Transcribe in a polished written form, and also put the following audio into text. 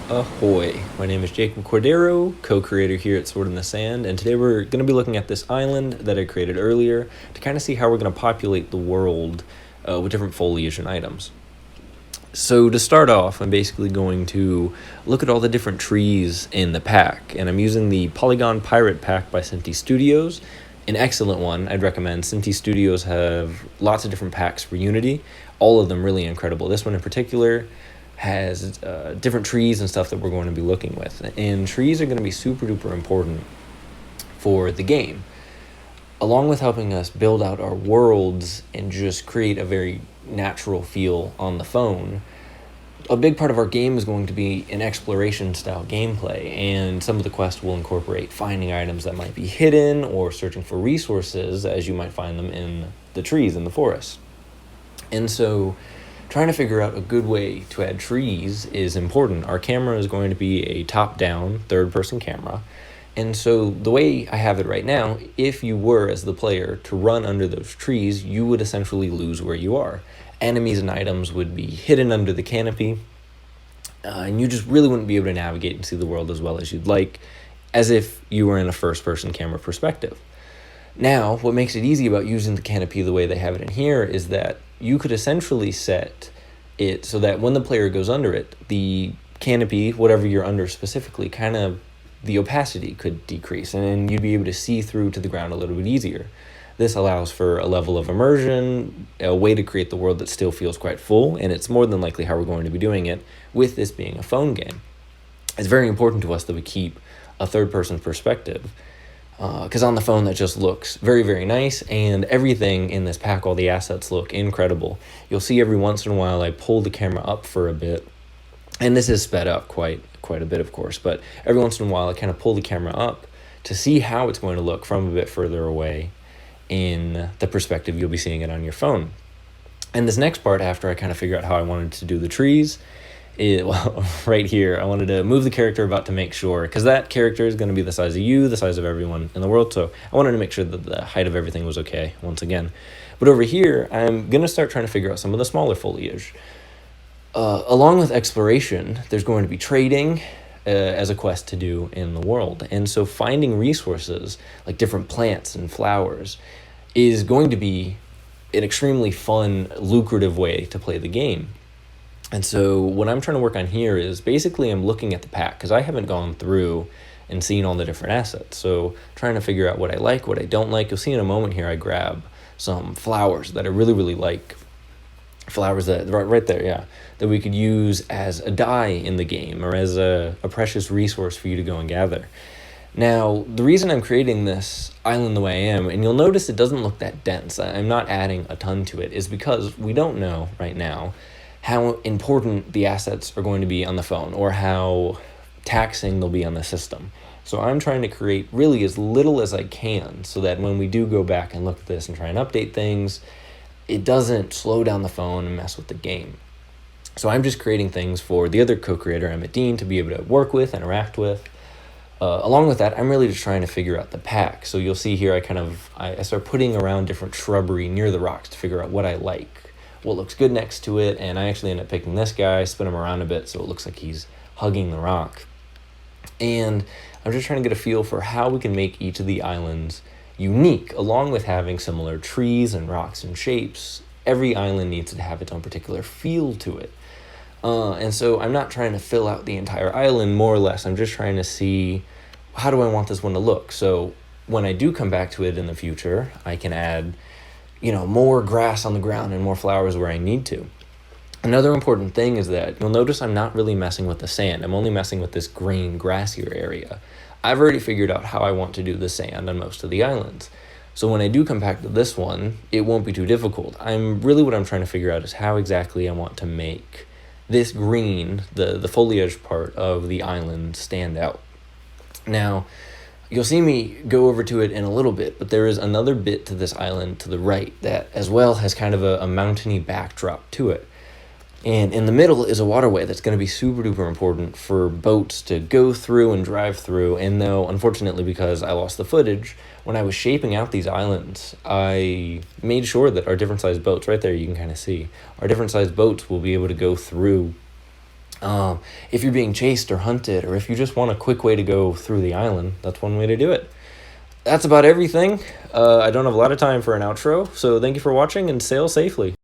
Ahoy! My name is Jacob Cordero, co-creator here at Sword in the Sand, and today we're going to be looking at this island that I created earlier to kind of see how we're going to populate the world with different foliage and items. So to start off, I'm basically going to look at all the different trees in the pack, and I'm using the Polygon Pirate Pack by Cinti Studios, an excellent one. I'd recommend. Cinti Studios have lots of different packs for Unity, all of them really incredible. This one in particular has different trees and stuff that we're going to be looking with, and trees are going to be super duper important for the game, along with helping us build out our worlds and just create a very natural feel on the phone. A big part of our game is going to be an exploration style gameplay, and some of the quests will incorporate finding items that might be hidden or searching for resources as you might find them in the trees in the forest. And so trying to figure out a good way to add trees is important. Our camera is going to be a top-down, third-person camera. And so the way I have it right now, if you were, as the player, to run under those trees, you would essentially lose where you are. Enemies and items would be hidden under the canopy, and you just really wouldn't be able to navigate and see the world as well as you'd like, as if you were in a first-person camera perspective. Now, what makes it easy about using the canopy the way they have it in here is that you could essentially set it so that when the player goes under it, the canopy, whatever you're under specifically, kind of the opacity could decrease, and you'd be able to see through to the ground a little bit easier. This allows for a level of immersion, a way to create the world that still feels quite full, and it's more than likely how we're going to be doing it with this being a phone game. It's very important to us that we keep a third-person perspective, because on the phone that just looks very, very nice, and everything in this pack, all the assets look incredible. You'll see every once in a while I pull the camera up for a bit, and this is sped up quite a bit, of course, but every once in a while I kind of pull the camera up to see how it's going to look from a bit further away in the perspective you'll be seeing it on your phone. And this next part, after I kind of figure out how I wanted to do the trees, right here, I wanted to move the character about to make sure, because that character is going to be the size of you, the size of everyone in the world, so I wanted to make sure that the height of everything was okay, once again. But over here, I'm going to start trying to figure out some of the smaller foliage. Along with exploration, there's going to be trading as a quest to do in the world, and so finding resources, like different plants and flowers, is going to be an extremely fun, lucrative way to play the game. And so what I'm trying to work on here is basically I'm looking at the pack, because I haven't gone through and seen all the different assets. So trying to figure out what I like, what I don't like. You'll see in a moment here I grab some flowers that I really, really like. Flowers that, right there, yeah, that we could use as a dye in the game or as a precious resource for you to go and gather. Now, the reason I'm creating this island the way I am, and you'll notice it doesn't look that dense, I'm not adding a ton to it, is because we don't know right now how important the assets are going to be on the phone or how taxing they'll be on the system. So I'm trying to create really as little as I can so that when we do go back and look at this and try and update things, it doesn't slow down the phone and mess with the game. So I'm just creating things for the other co-creator, Emmett to be able to work with, interact with. Along with that, I'm really just trying to figure out the pack. So you'll see here I start putting around different shrubbery near the rocks to figure out what I like, what looks good next to it, and I actually end up picking this guy, spin him around a bit so it looks like he's hugging the rock. And I'm just trying to get a feel for how we can make each of the islands unique, along with having similar trees and rocks and shapes. Every island needs to have its own particular feel to it. And so I'm not trying to fill out the entire island, more or less. I'm just trying to see, how do I want this one to look? So when I do come back to it in the future, I can add more grass on the ground and more flowers where I need to. Another important thing is that you'll notice I'm not really messing with the sand. I'm only messing with this green, grassier area. I've already figured out how I want to do the sand on most of the islands. So when I do come back to this one, it won't be too difficult. What I'm trying to figure out is how exactly I want to make this green, the foliage part of the island, stand out. Now, you'll see me go over to it in a little bit, but there is another bit to this island to the right that as well has kind of a mountainy backdrop to it. And in the middle is a waterway that's going to be super duper important for boats to go through and drive through. And though, unfortunately, because I lost the footage, when I was shaping out these islands, I made sure that our different sized boats, right there you can kind of see, our different sized boats will be able to go through If you're being chased or hunted, or if you just want a quick way to go through the island, that's one way to do it. That's about everything. I don't have a lot of time for an outro, so thank you for watching and sail safely.